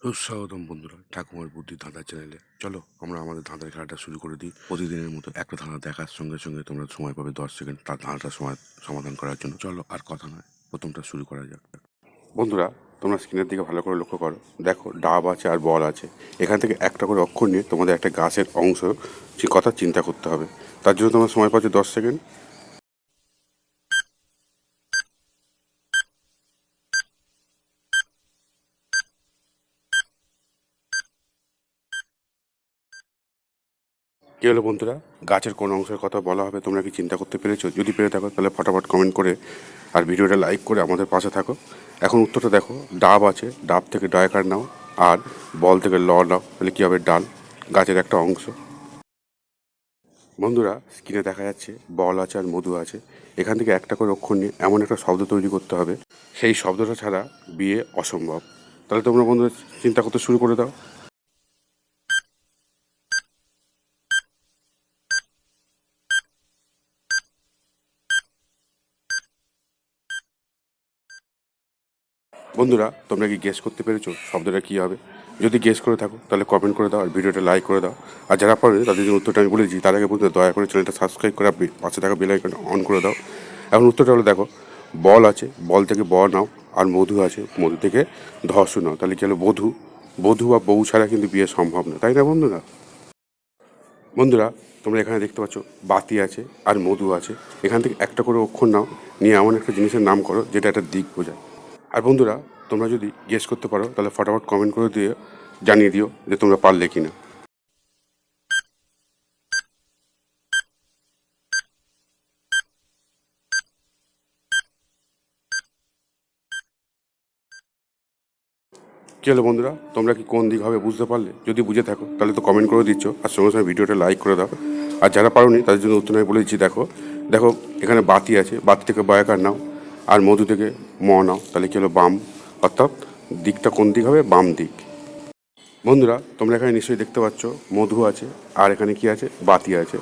সুস্বাগতম বন্ধুরা ঠাকুমার বুদ্ধি ধাঁধা চ্যানেলে। চলো আমরা আমাদের ধাঁধার খেলাটা শুরু করে দিই। প্রতিদিনের মতো একটা ধাঁধা দেখার সঙ্গে সঙ্গে তোমরা সময় পাবে 10 সেকেন্ড তার ধাঁধাটা সমাধান করার জন্য। চলো আর কথা নয়, প্রথমটা শুরু করা যাক। বন্ধুরা, তোমরা স্ক্রিনের দিকে ভালো করে লক্ষ্য করো। দেখো, ডাব আছে আর বল আছে। এখান থেকে একটা করে অক্ষর নিয়ে তোমাদের একটা গাছের অংশ কথা চিন্তা করতে হবে। তার জন্য তোমরা সময় পাচ্ছ 10 সেকেন্ড। কী হলো বন্ধুরা, গাছের কোন অংশের কথা বলা হবে তোমরা কি চিন্তা করতে পেরেছো? যদি পেরে থাকো তাহলে ফটাফট কমেন্ট করে আর ভিডিওটা লাইক করে আমাদের পাশে থাকো। এখন উত্তরটা দেখো, ডাব আছে, ডাব থেকে ডয়াকার নাও, আর বল থেকে ল নাও, তাহলে কী হবে? ডাল, গাছের একটা অংশ। বন্ধুরা, স্ক্রিনে দেখা যাচ্ছে বল আছে আর মধু আছে। এখান থেকে একটা করে অক্ষর নিয়ে এমন একটা শব্দ তৈরি করতে হবে, সেই শব্দটা ছাড়া বিয়ে অসম্ভব। তাহলে তোমরা বন্ধুরা চিন্তা করতে শুরু করে দাও। বন্ধুরা, তোমরা কি গেস করতে পেরেছো শব্দটা কী হবে? যদি গেস করে থাকো তাহলে কমেন্ট করে দাও আর ভিডিওটা লাইক করে দাও। আর যারা পারে তাদের জন্য উত্তরটা আমি বলেছি, তার আগে বলতে দয়া করে চ্যানেলটা সাবস্ক্রাইব করে পাশে থাকা বেল আইকনটা অন করে দাও। এখন উত্তরটা হলো দেখো, বল আছে, বল থেকে ব নাও, আর মধু আছে, মধু থেকে ধসু নাও, তাহলে কি হলো? বধূ। বধূ বা বউ ছাড়া কিন্তু বিয়ে সম্ভব না, তাই না বন্ধুরা? বন্ধুরা, তোমরা এখানে দেখতে পাচ্ছ বাতি আছে আর মধু আছে। এখান থেকে একটা করে অক্ষর নাও, নিয়ে এমন একটা জিনিসের নাম করো যেটা একটা দিক বোঝায়। আর বন্ধুরা, তোমরা যদি গেস করতে পারো তাহলে ফটাফট কমেন্ট করে দিয়ে জানিয়ে দিও যে তোমরা পারলে কি না। কী হলো বন্ধুরা, তোমরা কি কোন দিক হবে বুঝতে পারলে? যদি বুঝে থাকো তাহলে তো কমেন্ট করে দিচ্ছ, আর সঙ্গে সঙ্গে ভিডিওটা লাইক করে দাও। আর যারা পারোনি তাদের জন্য উত্তর আমি বলে দিচ্ছি। দেখো দেখো, এখানে বাতি আছে, বাতি থেকে বয়াকার নাও, আর মধু থেকে ম নাও, তাহলে কী হলো? বাম। অর্থাৎ দিকটা কোন দিক হবে? বাম দিক। বন্ধুরা, তোমরা এখানে নিশ্চয়ই দেখতে পাচ্ছ মধু আছে, আর এখানে কি আছে? বাতি আছে,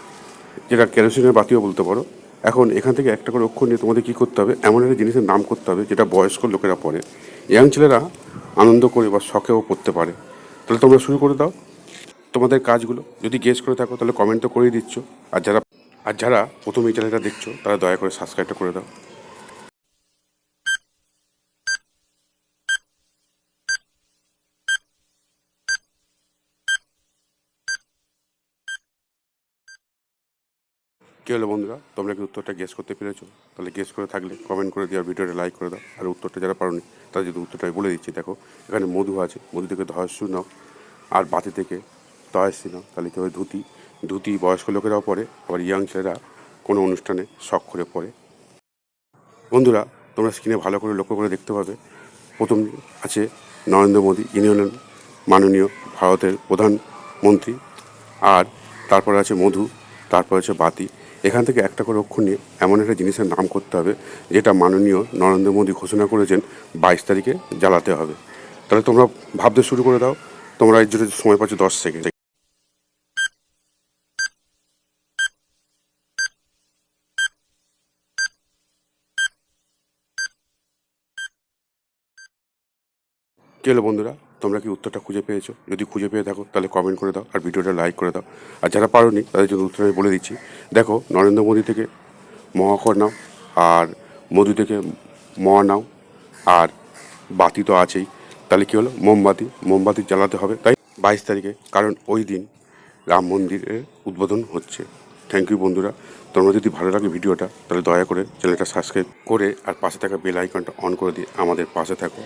যেটা কেরোসিনের বাতিও বলতে পারো। এখন এখান থেকে একটা করে অক্ষর নিয়ে তোমাদের কী করতে হবে? এমন একটা জিনিসের নাম করতে হবে যেটা বয়স্ক লোকেরা পড়ে, ইয়াং ছেলেরা আনন্দ করে বা শখেও পড়তে পারে। তাহলে তোমরা শুরু করে দাও তোমাদের কাজগুলো। যদি গেস করে থাকো তাহলে কমেন্ট তো করেই দিচ্ছ, আর যারা প্রথম এই চ্যানেলটা দেখছো তারা দয়া করে সাবস্ক্রাইবটা করে দাও। কী হলো বন্ধুরা, তোমরা কি উত্তরটা গেস করতে পেরেছো? তাহলে গেস করে থাকলে কমেন্ট করে দিও আর ভিডিওটা লাইক করে দাও। আর উত্তরটা যারা পারোনি তারা যদি উত্তরটা আমি বলে দিচ্ছি। দেখো, এখানে মধু আছে, মধু থেকে ধয়স্যু নাও, আর বাতি থেকে তয়সি নাও, তাহলে কী হবে? ধুতি। ধুতি বয়স্ক লোকেরাও পরে, আবার ইয়াং ছেলেরা কোনো অনুষ্ঠানে শখ করে পরে। বন্ধুরা, তোমরা স্ক্রিনে ভালো করে লক্ষ্য করে দেখতে পাবে, প্রথম আছে নরেন্দ্র মোদী, ইনি হলেন মাননীয় ভারতের প্রধানমন্ত্রী। আর তারপরে আছে মধু, তারপর আছে বাতি। এখান থেকে একটা করে অক্ষর নিয়ে এমন একটা জিনিসের নাম করতে হবে যেটা মাননীয় নরেন্দ্র মোদী ঘোষণা করেছেন 22 তারিখে জ্বালাতে হবে। তাহলে তোমরা ভাবতে শুরু করে দাও। তোমরা এর জন্য সময় পাচ্ছ 10 সেকেন্ড। কী হলো বন্ধুরা, তোমরা কি উত্তরটা খুঁজে পেয়েছো? যদি খুঁজে পেয়ে থাকো তাহলে কমেন্ট করে দাও আর ভিডিওটা লাইক করে দাও। আর যারা পারোনি তাদের জন্য উত্তর আমি বলে দিচ্ছি। দেখো, নরেন্দ্র মোদী থেকে মহাকর নাও, আর মধু থেকে ম নাও, আর বাতি তো আছেই, তাহলে কী হলো? মোমবাতি। মোমবাতি জ্বালাতে হবে তাই 22 তারিখে, কারণ ওই দিন রাম মন্দিরের উদ্বোধন হচ্ছে। থ্যাংক ইউ বন্ধুরা। তোমরা যদি ভালো লাগে ভিডিওটা তাহলে দয়া করে চ্যানেলটা সাবস্ক্রাইব করে আর পাশে থাকা বেল আইকনটা অন করে দিয়ে আমাদের পাশে থাকো।